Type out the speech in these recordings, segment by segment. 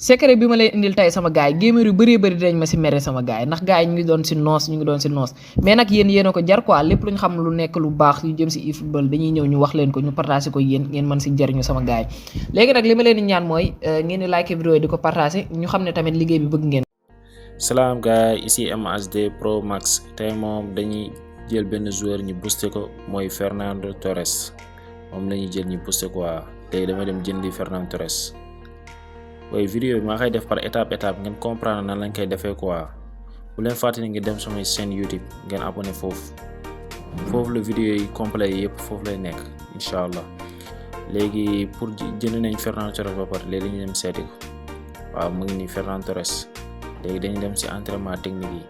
secret bi ma leen indil tey sama gaay gamer yu bëree bëri dinañ ma si mere sama gaay ndax gaay ñu ngi doon si noos mais nag yéen a ko jar quoi lépp lu ñu xam lu nekk lu baax yu jëm si eFootball dañuy ñëw ñu wax leen ko ñu partagé ko yéen ngeen mën si jëriñu sama gaay léegi nag li ma leen di ñaan mooy ngeen di like vidéo yi di ko partagé ñu xam ne tamit liggéey bi bëgg ngeen. Salam gars, ici MHD Pro Max. Tey moom dañuy jël benn joueur ñu booster ko mooy Fernando Torres moom lañuy jël ñu booster quoi tey dama dem jëndi Fernando Torres. waaye vidéo bi maa koy def par étape ngeen comprendre nan lañ koy defee quoi bu leen fàttali ngeen dem sama chaîne YouTube ngeen abonné foofu la vidéo yi complet yëpp foofu lay nekk incha allah. léegi pour jënd nañ Fernando Torres ba pare léegi dañuy dem seeti ko waaw mu ngi nii Fernando Torres léegi dañuy dem si entraînement technique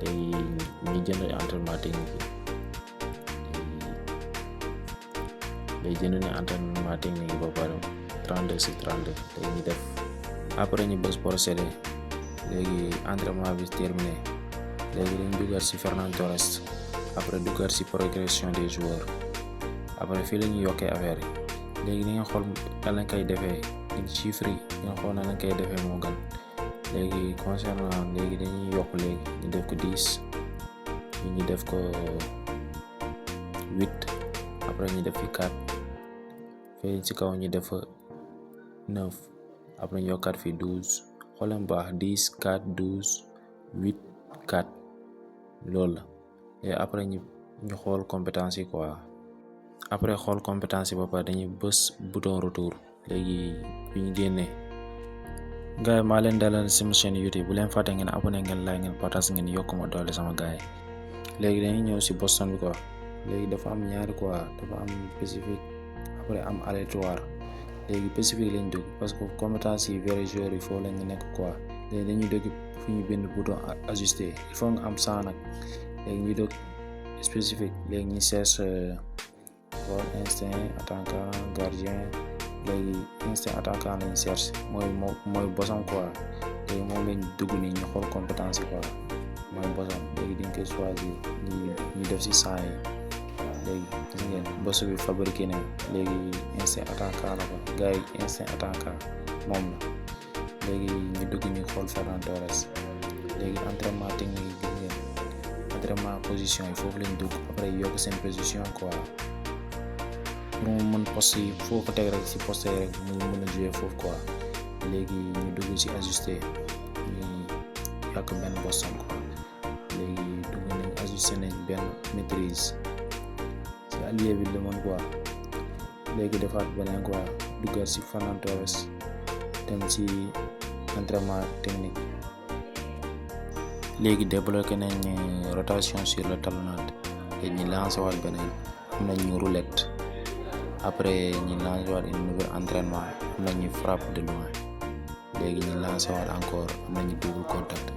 yi léegi ñu jënd entraînement technique yi léegi jënd nañ entraînement technique yi ba pare 32 sur 32 léegi ñu def après ñu bës procéder léegi entraînement bi terminé léegi dañu duggaat ci Fernando Torres après duggaat ci progression des joueurs après fii la ñuy yokkee affaire yi léegi ni nga xool nan lañ koy defee ci chiffres yi nga xool nan lañ koy defee moo gën léegi concernant léegi dañuy yokk léegi ñu def ko 10 ñu def ko 8 après ñu def fi 4 fii ci kaw ñu def 9 après ñu yokkaat fi 12 xooleen baax 10 4 12 8 4 loolu la et après ñu xool compétence yi quoi après xool compétence yi ba pare dañuy bës bouton retour léegi bi ñu génnee gars yi maa leen dalal sama chaîne YouTube bu leen fàtte ngeen abonné ngeen like ngeen partage ngeen yokk ma doole sama gars yi léegi dañuy ñëw si Boston bi quoi léegi dafa am ñaari quoi dafa am spécifique après am aléatoire léegi spécifique lañ dugg parce que compétence yi vrai joueur yi foofu lañu nekk quoi léegi dañuy dugg fu ñu bind bouton ajusté il faut nga am 100 nag léegi ñu dugg spécifique léegi ñu cherche wala instinct attaquant gardien léegi instinct attaquant lañ cherche mooy bosam quoi léegi moom lañ dugg nii ñu xool compétence yi quoi mooy bosam léegi dañ koy choisir ñu def ci 100 yi léegi gis ngeen boss bi fabriqué na léegi instinct attaquant la ko gars yi instinct attaquant moom la léegi ñu dugg ñu xool Fernando Torres léegi entraînement technique yi gis ngeen entraînement position yi foofu lañ dugg après yokk seen position quoi pour mu mën poste yi foo ko teg rek si poste yi rek mu mën a jouer foofu quoi léegi ñu dugg si ajusté ñu yàq benn bosam quoi léegi dugg nañ ajusté nañ benn maîtrise si allié bi la mën quoi léegi defaat beneen quoi duggaat si Fernando Torres dem si entraînement technique léegi débloqué nañ rotation sur le talonnade léegi ñu lancé waat beneen am nañu roulette après ñu lancé waat une nouvel entraînement am nañu frappe de loin léegi ñu lancé waat encore am nañu double contact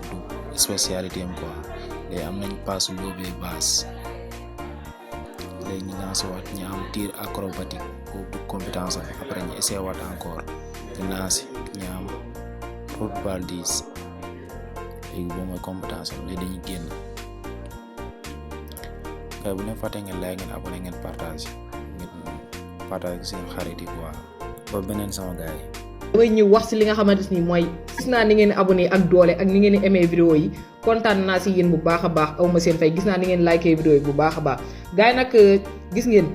double spécialité am quoi léegi am nañu passe lobé basse léegi ñu lancé waat ñu am tir acrobatique boobu compétence après ñu essayé waat encore ñu lancé ñu am football 10 léegi boobu mooy compétence léegi dañuy génn kay bu leen fàtte ngeen like ngeen abonné ngeen partage seen xarit yi quoi ba beneen sama gars yi. damay ñëw wax si li nga xamante ni mooy gis naa ni ngeen abonné ak doole ak ni ngeen di aimé vidéo yi kontaan naa si yéen bu baax a baax aw ma seen fay gis naa ni ngeen liké vidéo yi bu baax a baax gars yi nag gis ngeen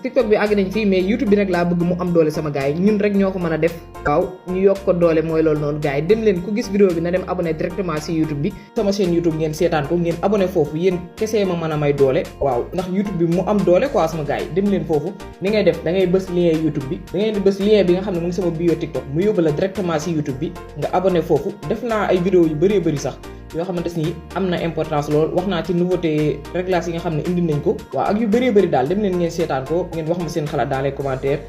TikTok bi àgg nañ fii mais YouTube bi nag laa bëgg mu am doole sama gars yi ñun rek ñoo ko mën a def waaw ñu yokk ko doole mooy loolu noonu gars yi dem leen ku gis vidéo bi na dem abonné directement si YouTube bi sama chaîne YouTube ngeen seetaan ko ngeen abonné foofu yéen kese ma mën a may doole waaw ndax YouTube bi mu am doole quoi sama gars yi dem leen foofu ni ngay def da ngay bës lien YouTube bi da ngay bës lien bi nga xam ne mu ngi sama bio TikTok mu yóbbu la directement si YouTube bi nga abonné foofu def naa ay vidéo yu bëree bëri sax yoo xamante ni am na importance lool wax naa ci nouveauté réglage yi nga xam ne indi nañ ko waaw ak yu bëree bëri daal dem leen ngeen seetaan ko ngeen wax ma seen xalaat dans les commentaires